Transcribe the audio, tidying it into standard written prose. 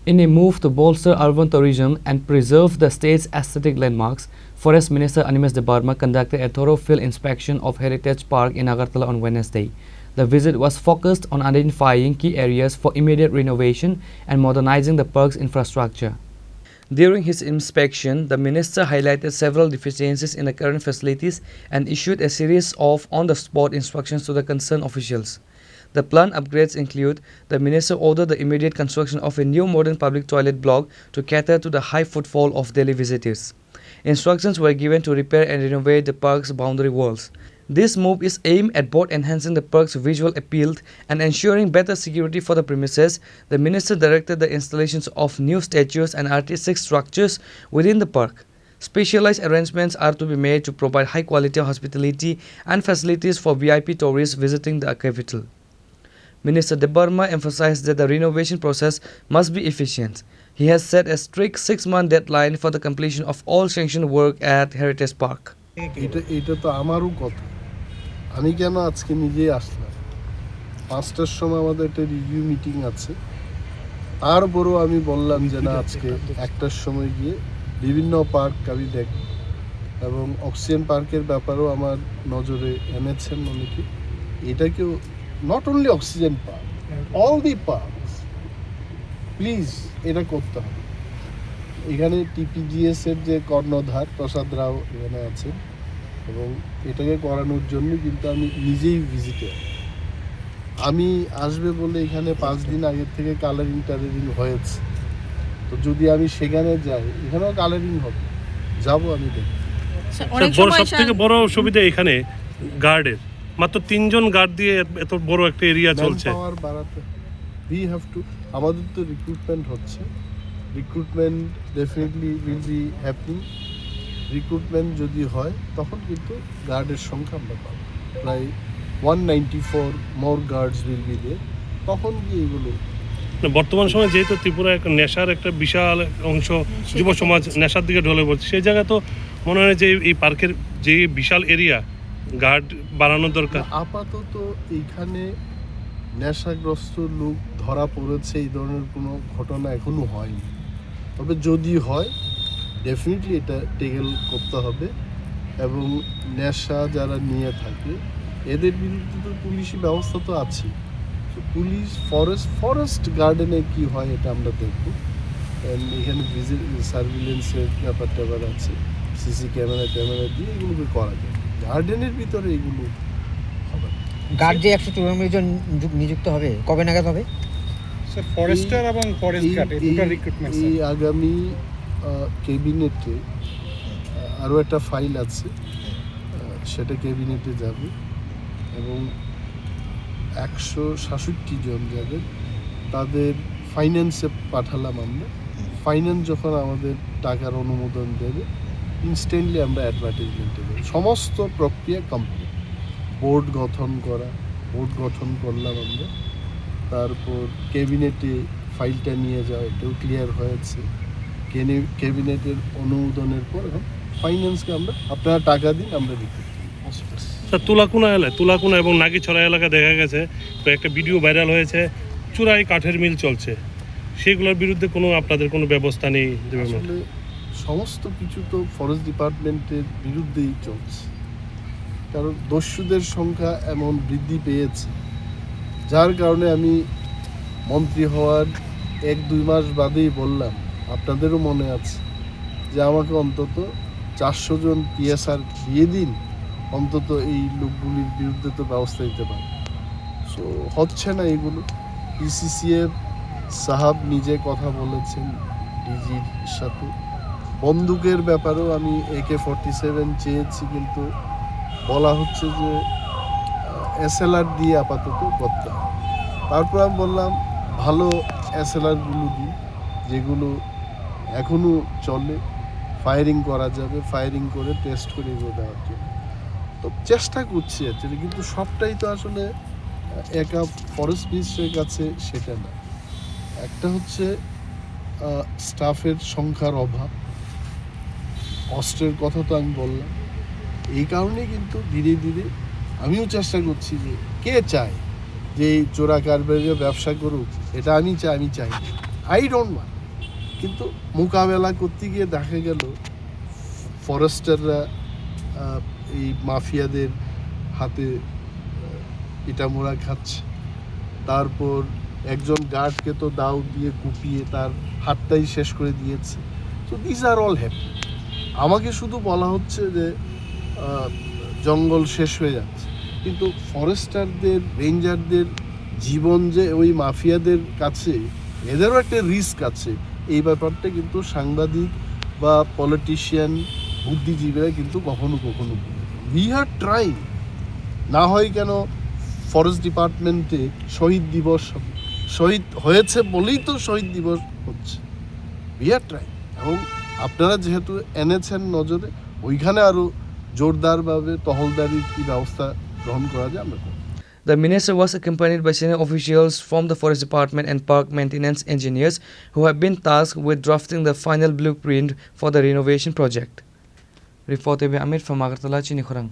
In a move to bolster urban tourism and preserve the state's aesthetic landmarks, Forest Minister Animesh Debarma conducted a thorough field inspection of Heritage Park in Agartala on Wednesday. The visit was focused on identifying key areas for immediate renovation and modernizing the park's infrastructure. During his inspection, the minister highlighted several deficiencies in the current facilities and issued a series of on-the-spot instructions to the concerned officials. The planned upgrades include: the minister ordered the immediate construction of a new modern public toilet block to cater to the high footfall of daily visitors. Instructions were given to repair and renovate the park's boundary walls. This move is aimed at both enhancing the park's visual appeal and ensuring better security for the premises. The minister directed the installations of new statues and artistic structures within the park. Specialized arrangements are to be made to provide high-quality hospitality and facilities for VIP tourists visiting the capital. Minister Debarma emphasized that the renovation process must be efficient. He has set a strict 6-month deadline for the completion of all sanctioned work at Heritage Park. এটা তো আমারও কথা, আমি কেন আজকে নিজেই আসলাম? 5টার সময় আমাদের একটা রিভিউ মিটিং আছে, তারপরও আমি বললাম যে না, আজকে 1টার সময় গিয়ে বিভিন্ন পার্ক আমি দেখব, এবং অক্সিজেন পার্কের ব্যাপারেও আমার নজরে এনেছেন অনেকে। এটাকেও not only oxygen park, all the parks, please এটা করতে হবে। এখানে টিপিজিএস এর যে কর্ণধার প্রসাদ রাও এখানে আছেন, এবং এটাকে করানোর জন্য কিন্তু আমি নিজেই ভিজিটে। আমি আসবে বলে এখানে 5 দিন আগের থেকে কালারিং টালারিং হয়েছে, তো যদি আমি সেখানে যাই, এখানেও কালারিং হবে, যাবো আমি দেখব। সবথেকে বড় সুবিধা এখানে গার্ডের, মাত্র 3 জন গার্ড দিয়ে এত বড় একটা এরিয়া চলছে। পাওয়ার বাড়াতে উই হ্যাভ টু, আমাদের তো রিক্রুটমেন্ট হচ্ছে, recruitment definitely will be happening. Recruitment যদি হয় তখন কিন্তু গার্ডের সংখ্যা আমরা পাবো, প্রায় 194 মোর গার্ডস উইল বি দেয়ার। তখন গিয়ে এগুলো, বর্তমান সময়ে যেহেতু ত্রিপুরা একটা নেশার একটা বিশাল অংশ, যুব সমাজ নেশার দিকে ঢলে পড়ছে, সেই জায়গায় তো মনে হয় যে এই পার্কের যে বিশাল এরিয়া গার্ড বাড়ানো দরকার। আপাতত এইখানে নেশাগ্রস্ত লোক ধরা পড়েছে এই ধরনের কোনো ঘটনা এখনো হয়নি, তবে যদি হয় ডেফিনেটলি এটা টেকেল করতে হবে, এবং নেশা যারা নিয়ে থাকে এদের বিরুদ্ধে তো পুলিশি ব্যবস্থা তো আছে। তো পুলিশ ফরেস্ট গার্ডেনে কি হয় এটা আমরা দেখব। এখানে ভিজিট সার্ভিলেন্সের ব্যাপার আছে, সিসি ক্যামেরা দিয়ে এগুলোকে করা যায়। গার্ডেনের ভিতরে এগুলো হবে। গার্ড যে 194 জন নিযুক্ত হবে, কবে নাগাদ হবে স্যার? ফরেস্টার এবং ফরেস্ট গার্ড দুটো রিক্রুটমেন্ট এই আগামী ক্যাবিনেটে আরও একটা ফাইল আছে, সেটা ক্যাবিনেটে যাবে, এবং 167 জন যাদের তাদের ফাইন্যান্সে পাঠালাম আমরা। ফাইন্যান্স যখন আমাদের টাকার অনুমোদন দেবে, ইনস্ট্যান্টলি আমরা অ্যাডভার্টাইজমেন্টে দেবো। সমস্ত প্রক্রিয়া কমপ্লিট। বোর্ড গঠন করলাম আমরা, তারপর ক্যাবিনেটে ফাইলটা নিয়ে যাওয়া, এটাও ক্লিয়ার হয়েছে। ক্যাবিনেটের অনুমোদনের পর এখন ফাইন্যান্সকে আমরা, আপনারা টাকা দিন, আমরা দিতে। স্যার, তুলাকুনা এবং নাগিছড়া এলাকা দেখা গেছে একটা ভিডিও ভাইরাল হয়েছে, চুরাই কাঠের মিল চলছে, সেগুলোর বিরুদ্ধে আপনাদের কোনো ব্যবস্থা নেই? আসলে সমস্ত কিছু তো ফরেস্ট ডিপার্টমেন্টের বিরুদ্ধেই চলছে, কারণ দস্যুদের সংখ্যা এমন বৃদ্ধি পেয়েছে, যার কারণে আমি মন্ত্রী হওয়ার 1-2 মাস বাদেই বললাম, আপনাদেরও মনে আছে, যে আমাকে অন্তত 400 জন পিএসআর দিয়ে দিন, অন্তত এই লোকগুলির বিরুদ্ধে তো ব্যবস্থা নিতে পারে। সো হচ্ছে না এগুলো। পিসিসিএফ সাহাব নিজে কথা বলেছেন ডিজির সাথে। বন্দুকের ব্যাপারেও আমি AK-47 চেয়েছি, কিন্তু বলা হচ্ছে যে SLR দিয়ে আপাতত করতে হবে। তারপর আমি বললাম ভালো SLRগুলো দিন, যেগুলো এখনও চলে, ফায়ারিং করা যাবে, ফায়ারিং করে টেস্ট করে এগুলো দেওয়ার জন্য। তো চেষ্টা করছি অ্যাকচুয়ালি, কিন্তু সবটাই তো আসলে একা ফরেস্ট মিনিস্ট্রির কাছে সেটা না। একটা হচ্ছে স্টাফের সংখ্যার অভাব, কষ্টের কথা তো আমি বললাম। এই কারণে কিন্তু ধীরে ধীরে আমিও চেষ্টা করছি, যে কে চায় যে চোরা কারবারিরা ব্যবসা করুক, এটা আমি চাই, আই ডোন্ট ওয়ান্ট। কিন্তু মোকাবেলা করতে গিয়ে দেখা গেল ফরেস্টাররা এই মাফিয়াদের হাতে ইটামোড়া খাচ্ছে। তারপর একজন গার্ডকে তো দাও দিয়ে কুপিয়ে তার হাতটাই শেষ করে দিয়েছে। তো দিস আর অল হ্যাপি। আমাকে শুধু বলা হচ্ছে যে জঙ্গল শেষ হয়ে যাচ্ছে, কিন্তু ফরেস্টারদের, রেঞ্জারদের জীবন যে ওই মাফিয়াদের কাছে, এদেরও একটা রিস্ক আছে। এই ব্যাপারটা কিন্তু সাংবাদিক বা পলিটিশিয়ান, বুদ্ধিজীবীরা কিন্তু কখনো কখনো উই আর ট্রাইং। না হয় কেন ফরেস্ট ডিপার্টমেন্টে শহীদ দিবস হবে, শহীদ হয়েছে বলেই তো শহীদ দিবস হচ্ছে। We are trying. এবং আপনারা যেহেতু এনেছেন নজরে, ওইখানে আরও জোরদারভাবে টহলদারির কী ব্যবস্থা গ্রহণ করা যায় আমরা করব। The minister was accompanied by senior officials from the Forest Department and park maintenance engineers who have been tasked with drafting the final blueprint for the renovation project. Report by Amir from Agartala, Chini Khurang.